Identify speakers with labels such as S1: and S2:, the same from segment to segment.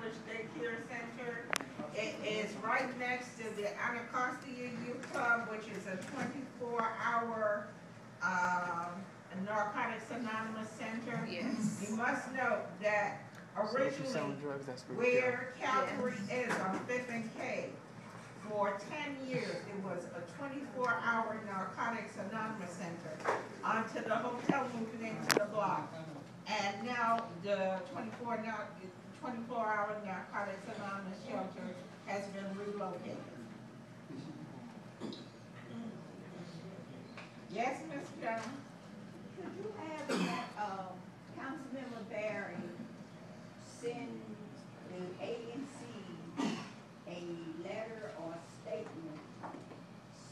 S1: established daycare center. It is right next to the Anacostia Youth Club, which is a 24-hour Narcotics Anonymous Center.
S2: Yes.
S1: You must note that originally where Calvary is on 5th and K, for 10 years it was a 24-hour Narcotics Anonymous Center until the hotel moved into the block. And now the 24-hour Narcotics Anonymous shelter has been relocated. Yes, Ms. Jones?
S3: Could you have that, Councilmember Barry send the ANC a letter or statement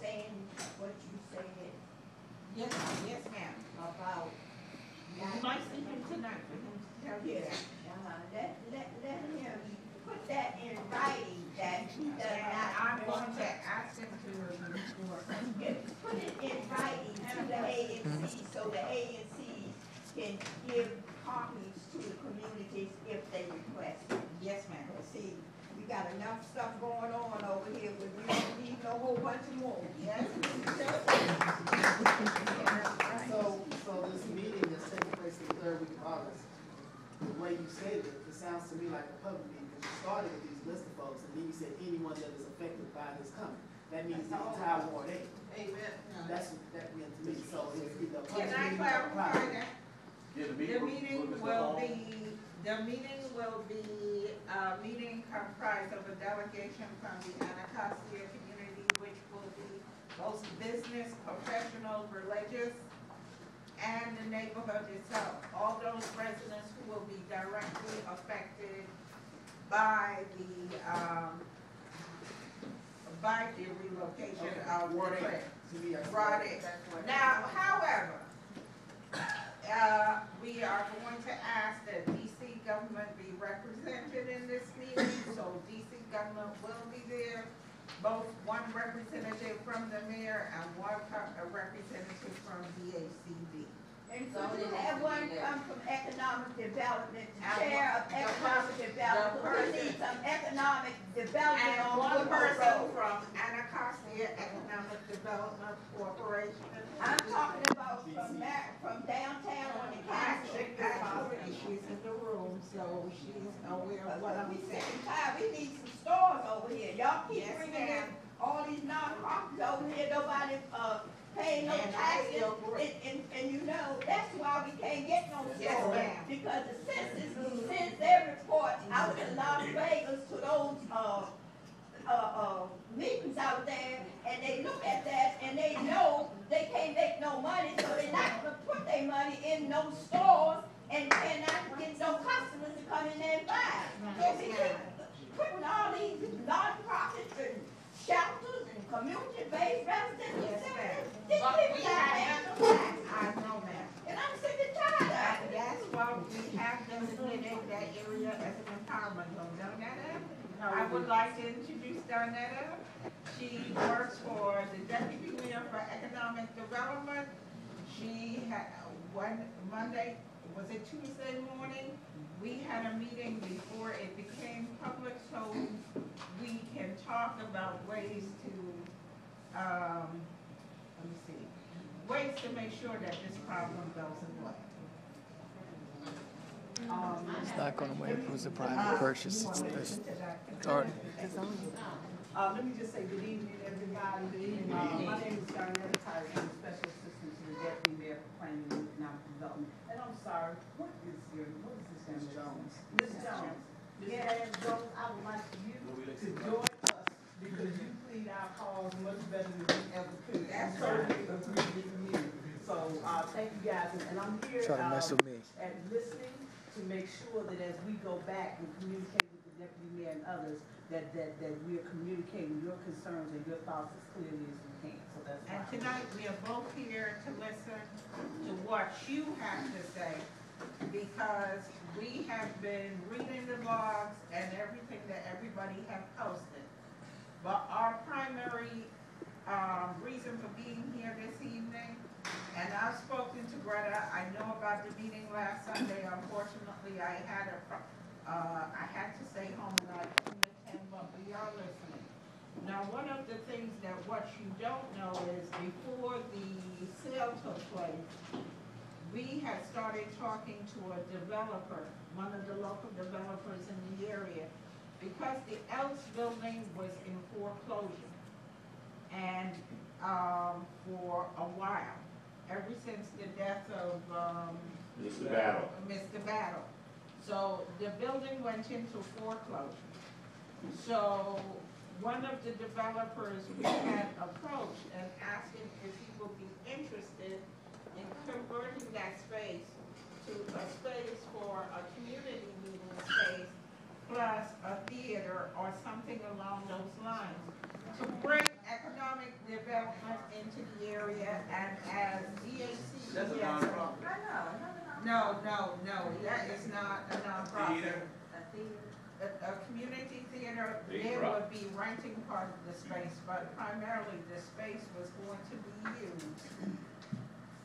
S3: saying what you said
S1: Yes, yes, ma'am.
S3: about
S1: You might see him tonight for him to tell you that.
S3: Let him put that in writing that he does
S1: And
S3: not.
S1: I'm going to ask him to
S3: Put it in writing to the ANC so the ANC can give copies to the communities if they request it.
S1: Yes, ma'am.
S3: See, we got enough stuff going on over here, but we don't need no whole bunch more.
S1: Yes.
S4: So this meeting is taking place the 3rd week of August. The way you said it, it sounds to me like a public meeting, because you started with these list of folks, and then you said anyone that is affected by this coming. That means the entire Ward 8.
S2: Amen.
S4: That's what that meant to me. So it's either a
S1: Can
S4: public
S1: I
S4: meeting or a
S1: clarify
S4: private.
S1: that?
S5: Yeah,
S1: The meeting will be a meeting comprised of a delegation from the Anacostia community, which will be both business, professional, religious, and the neighborhood itself. All those residents who will be directly affected by the relocation of
S4: Ward
S1: the
S4: 8.
S1: clinic.
S4: To me, that's
S1: Brought it. Now, however, we are going to ask that DC government be represented in this meeting, so DC government will be there, both one representative from the mayor and one representative from DACD.
S3: And so you have one come from economic development, the chair of economic development, we need some economic development
S1: And
S3: on
S1: one
S3: Woodward
S1: person
S3: Road.
S1: from Anacostia Economic Development Corporation.
S3: I'm talking about from downtown on the
S1: Actually,
S3: council.
S1: she's in the room, so she's aware of what I'm
S3: We sick
S1: saying.
S3: and tired, we need some stores over here, y'all keep
S1: Yes,
S3: bringing in
S1: ma'am.
S3: all these nonprofits over here, nobody, paying no
S1: And I
S3: taxes.
S1: agree.
S3: And you know, that's why we can't get no
S1: Yes,
S3: stores.
S1: ma'am.
S3: Because the census sends their reports out to Las Vegas to those, meetings out there, and they look at that, and they know they can't make no money, so they're not gonna put their money in no stores, and cannot get no customers to come in there and buy. So we keep putting all these nonprofits and shelters and community-based residents,
S1: Yes, ma'am.
S3: these
S1: But
S3: people
S1: we
S3: not
S1: have-
S3: paying no tax,
S1: I know, ma'am.
S3: and I'm sick and tired of
S1: And
S3: it.
S1: that's why we have designated that area as an empowerment zone. Donetta, I would like to introduce Donetta. She works for the Deputy Mayor for Economic Development. She had, one Monday, was it Tuesday morning? We had a meeting before it became public, so we can talk about ways to, let me see, ways to make sure that this problem goes away.
S6: It's not going away if it was a private purchase. It's already.
S7: Let me just say good evening, everybody. Good evening. My name is Donetta Tyree. I'm a special assistant to the deputy mayor for planning and economic development. And I'm sorry, what is this young Jones? Ms. Jones. Ms. Jones, I would like for you to join us because you plead our cause much better than we ever could. That's certainly agree with you. So, thank you guys, and I'm here
S6: Try to mess with me.
S7: and listening to make sure that as we go back and communicate with the deputy mayor and others, that we are communicating your concerns and your thoughts as clearly as we can. So that's why.
S1: And tonight, we are both here to listen to what you have to say, because we have been reading the blogs and everything that everybody have posted. But our primary reason for being here this evening, and I've spoken to Greta, I know about the meeting last Sunday. Unfortunately, I had to stay home Now, one of the things that what you don't know is before the sale took place, we had started talking to a developer, one of the local developers in the area, because the Elks building was in foreclosure. And for a while, ever since the death of
S2: Mr. Battle.
S1: Mr. Battle. So the building went into foreclosure. So one of the developers we had approached and asked him if he would be interested in converting that space to a space for a community meeting space plus a theater or something along those lines to bring economic development into the area. And as DAC.
S5: That's a nonprofit.
S1: No, that is not a nonprofit.
S5: Theater.
S1: A community theater,
S2: Big
S1: they
S2: rock.
S1: would be renting part of the space, but primarily the space was going to be used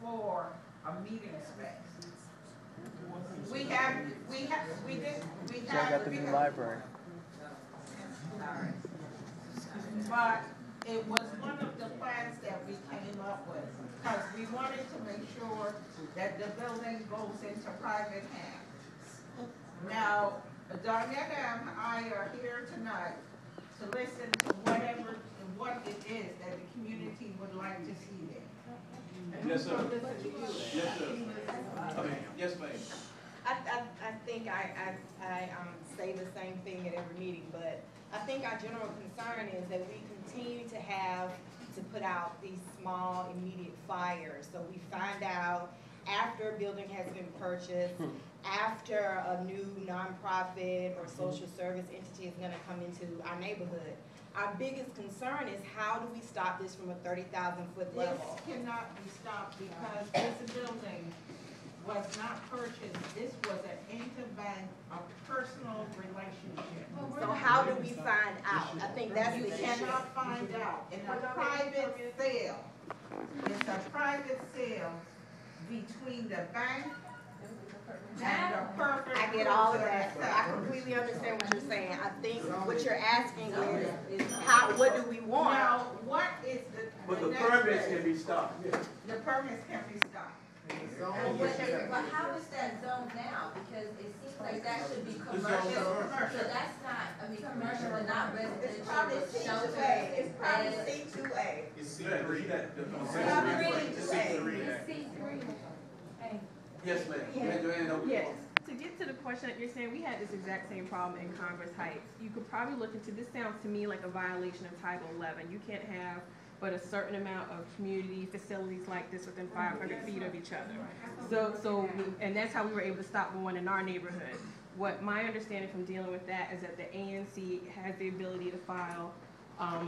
S1: for a meeting space. We
S6: Check out the new library.
S1: But it was one of the plans that we came up with, because we wanted to make sure that the building goes into private hands. Now, Darnetta and I are here tonight to listen to what it is that the community would like to see there.
S5: Yes, sir.
S1: So listen to you.
S5: Yes, sir. Yes, ma'am.
S8: I think I say the same thing at every meeting, but I think our general concern is that we continue to have to put out these small immediate fires. So we find out after a building has been purchased, after a new nonprofit or social service entity is gonna come into our neighborhood. Our biggest concern is how do we stop this from a 30,000-foot
S1: This
S8: level?
S1: cannot be stopped because this building was not purchased. This was an interbank, a personal relationship.
S8: So how do we find out? I think that's
S1: You
S8: the issue.
S1: cannot find out. In a private sale, it's a private sale between the bank and the perfect.
S8: I get all of that. I completely understand what you're saying. I think what you're asking is what do we want?
S1: Now, what is
S5: But
S1: the
S5: the
S1: next
S5: permits
S1: step?
S5: can be stopped.
S1: The permits can be stopped.
S3: But how is that zoned now? Because it seems like that should be commercial. So that's not, I mean, commercial and not residential.
S8: It's probably
S3: with
S8: C2A.
S3: shelter
S8: It's probably
S3: and-
S8: C2A.
S5: It's C3. Yes, ma'am. Raise your hand over.
S9: Yes, to get to the question that you're saying, we had this exact same problem in Congress Heights. You could probably look into, this sounds to me like a violation of Title 11. You can't have but a certain amount of community facilities like this within 500 feet of each other. And that's how we were able to stop the one in our neighborhood. What my understanding from dealing with that is that the ANC has the ability to file a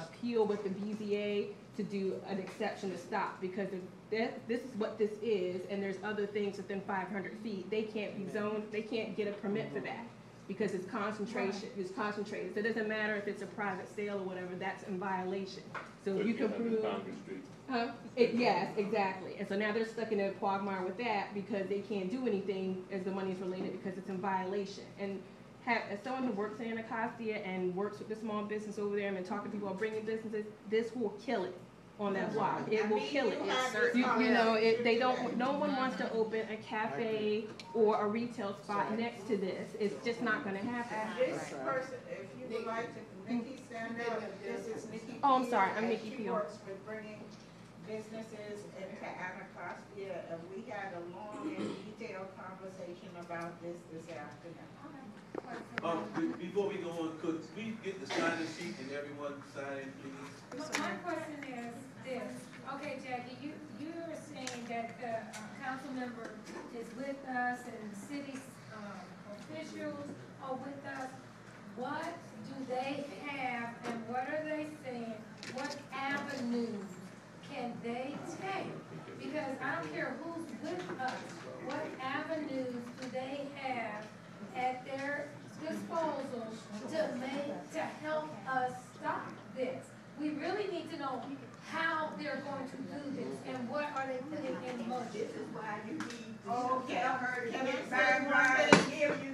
S9: appeal with the BZA to do an exception to stop, because if this is what this is, and there's other things within 500 feet, they can't be zoned, they can't get a permit for that, because it's concentration, it's concentrated. So it doesn't matter if it's a private sale or whatever, that's in violation. So if you can prove, yes, exactly. And so now they're stuck in a quagmire with that because they can't do anything as the money's related because it's in violation. And as someone who works in Anacostia and works with the small business over there and been talking to people about bringing businesses, this will kill it on that block. It will kill it. You know, they don't, no one wants to open a cafe or a retail spot next to this. It's just not gonna happen.
S1: And this person, if you would like to, Nikki, stand up. This is Nikki.
S9: Oh, I'm sorry,
S1: Peel,
S9: I'm
S1: and
S9: Nikki
S1: She
S9: Peel.
S1: works with bringing businesses into Anacostia, and we had a long and detailed conversation about this afternoon.
S5: Before we go on, could we get the sign-in sheet and everyone sign in, please?
S10: My question is this. Okay, Jackie, you're saying that the council member is with us and city officials are with us. What do they have and what are they saying? What avenues can they take? Because I don't care who's with us. What avenues do they have at their disposal to help us stop this? We really need to know how they're going to do this and what are they putting in motion.
S3: This is why you need to
S1: Okay.
S3: tell her to
S1: Can I
S3: get
S1: say
S3: back
S1: one
S3: right
S1: thing?
S3: and give you